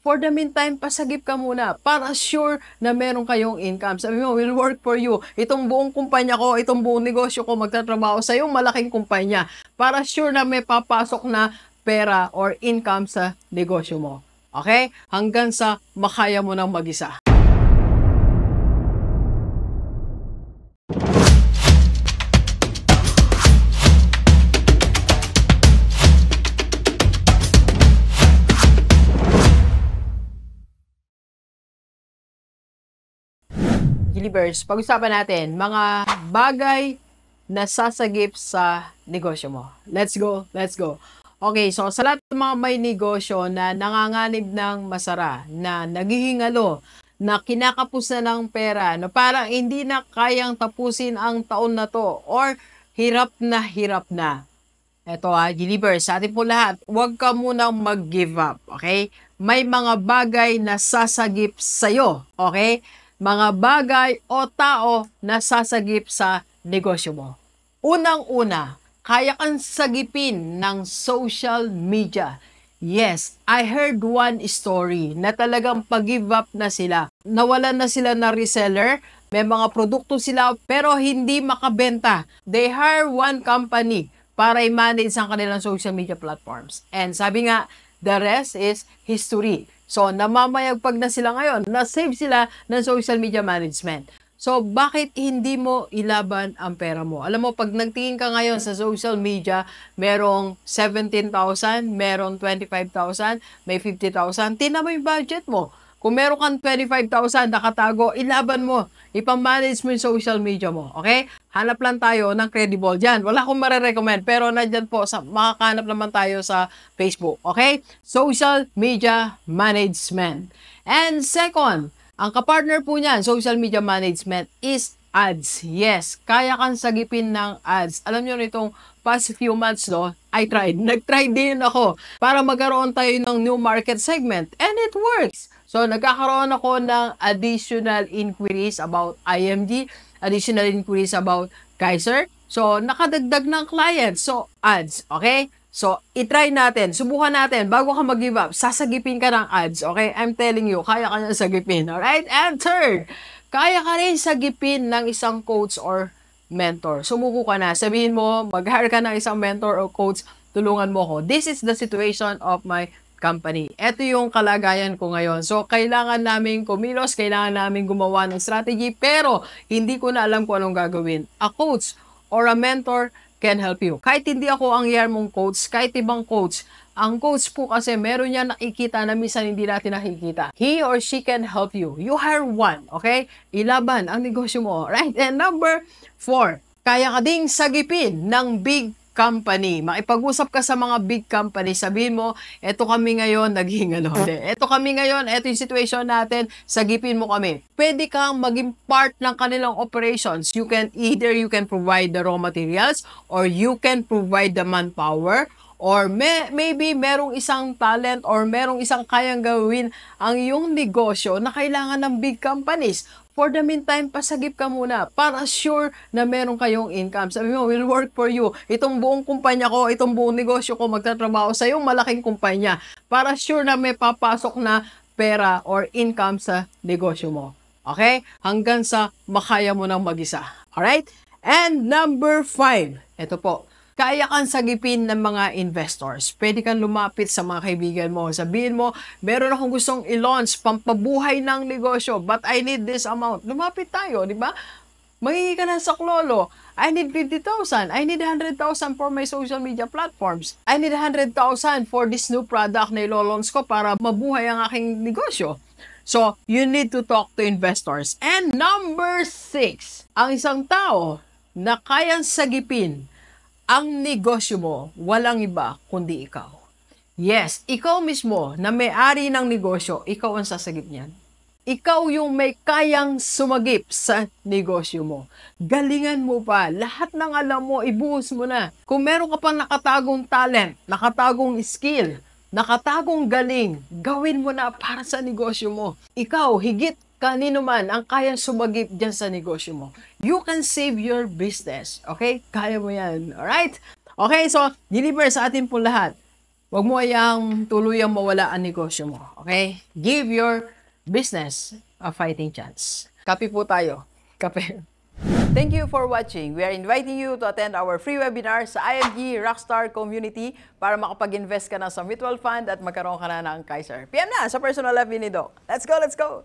For the meantime, pasagip ka muna para sure na meron kayong income. Sabi mo, will work for you. Itong buong kumpanya ko, itong buong negosyo ko, magtatrabaho sa yung malaking kumpanya. Para sure na may papasok na pera or income sa negosyo mo. Okay? Hanggang sa makaya mo nang mag-isa. Gilibers, pag-usapan natin mga bagay na sasagip sa negosyo mo. Let's go, let's go. Okay, so sa lahat ng mga may negosyo na nanganganib ng masara, na naghihingalo, na kinakapos na ng pera, na parang hindi na kayang tapusin ang taon na to, or hirap na hirap na. Eto Gilibers, sa atin po lahat, huwag ka munang mag-give up, okay? May mga bagay na sasagip sa'yo, okay? Mga bagay o tao na sasagip sa negosyo mo. Unang-una, kaya kang sagipin ng social media. Yes, I heard one story na talagang pag-give up na sila. Nawalan na sila na reseller, may mga produkto sila pero hindi makabenta. They hire one company para i-manage ang kanilang social media platforms. And sabi nga, the rest is history. So, namamayagpag na sila ngayon. Na-save sila ng social media management. So, bakit hindi mo ilaban ang pera mo? Alam mo, pag nagtingin ka ngayon sa social media, merong 17,000, merong 25,000, may 50,000. Tingnan mo yung budget mo. Kung meron kang 25,000 nakatago, ilaban mo. Ipamanage mo yung social media mo. Okay? Hanap lang tayo ng credible dyan. Wala akong marirecommend, pero nandyan po, makakahanap naman tayo sa Facebook. Okay? Social media management. And second, ang kapartner po niyan, social media management, is ads. Yes, kaya kang sagipin ng ads. Alam nyo nitong past few months, no, I tried. Nag-try din ako para magkaroon tayo ng new market segment. And it works. So, nagkakaroon ako ng additional inquiries about IMG, additional inquiries about Kaiser. So, nakadagdag ng clients. So, ads. Okay? So, itry natin. Subukan natin. Bago ka mag-give up, sasagipin ka ng ads. Okay? I'm telling you, kaya ka nang sagipin. Alright? And third, kaya ka rin sagipin ng isang coach or mentor. Sumuko ka na. Sabihin mo, mag-hire ka ng isang mentor or coach, tulungan mo ko. This is the situation of my company. Ito yung kalagayan ko ngayon. So, kailangan namin kumilos, kailangan namin gumawa ng strategy, pero hindi ko na alam kung anong gagawin. A coach or a mentor can help you. Kahit hindi ako ang year mong coach, kahit ibang coach, ang coach po kasi meron niya nakikita na minsan hindi natin nakikita. He or she can help you. You hire one, okay? Ilaban ang negosyo mo, right? And number 4, kaya ka ding sagipin ng big company. Makipag-usap ka sa mga big company. Sabihin mo, eto kami ngayon, naghihingalo. Eto kami ngayon, eto yung situation natin, sagipin mo kami. Pwede kang maging part ng kanilang operations. You can provide the raw materials, or you can provide the manpower, or maybe merong isang talent or merong isang kayang gawin ang iyong negosyo na kailangan ng big companies. For the meantime, pasagip ka muna para sure na meron kayong income. Sabi mo, will work for you. Itong buong kumpanya ko, itong buong negosyo ko, magtatrabaho sa yung malaking kumpanya. Para sure na may papasok na pera or income sa negosyo mo. Okay? Hanggang sa makaya mo nang mag-isa. Alright? And number 5, ito po. Kaya kang sagipin ng mga investors. Pwede kang lumapit sa mga kaibigan mo. Sabihin mo, meron akong gustong i-launch, pampabuhay ng negosyo, but I need this amount. Lumapit tayo, di ba? Magiging ka na sa klolo. I need 50,000. I need 100,000 for my social media platforms. I need 100,000 for this new product na ilo-launch ko para mabuhay ang aking negosyo. So, you need to talk to investors. And number 6, ang isang tao na kayang sagipin ang negosyo mo, walang iba kundi ikaw. Yes, ikaw mismo na may-ari ng negosyo, ikaw ang sasagip niyan. Ikaw yung may kayang sumagip sa negosyo mo. Galingan mo pa. Lahat ng alam mo, ibuhos mo na. Kung meron ka pang nakatagong talent, nakatagong skill, nakatagong galing, gawin mo na para sa negosyo mo. Ikaw, higit kanino man ang kayang sumagip dyan sa negosyo mo. You can save your business. Okay? Kaya mo yan. Alright? Okay, so, deliver sa atin po lahat. Huwag mo ayang tuluyang mawala ang negosyo mo. Okay? Give your business a fighting chance. Kape po tayo. Kape. Thank you for watching. We are inviting you to attend our free webinar sa IMG Rockstar Community para makapag-invest ka na sa mutual fund at magkaroon ka na ng Kaiser. PM na sa personal FB ni Doc. Let's go, let's go!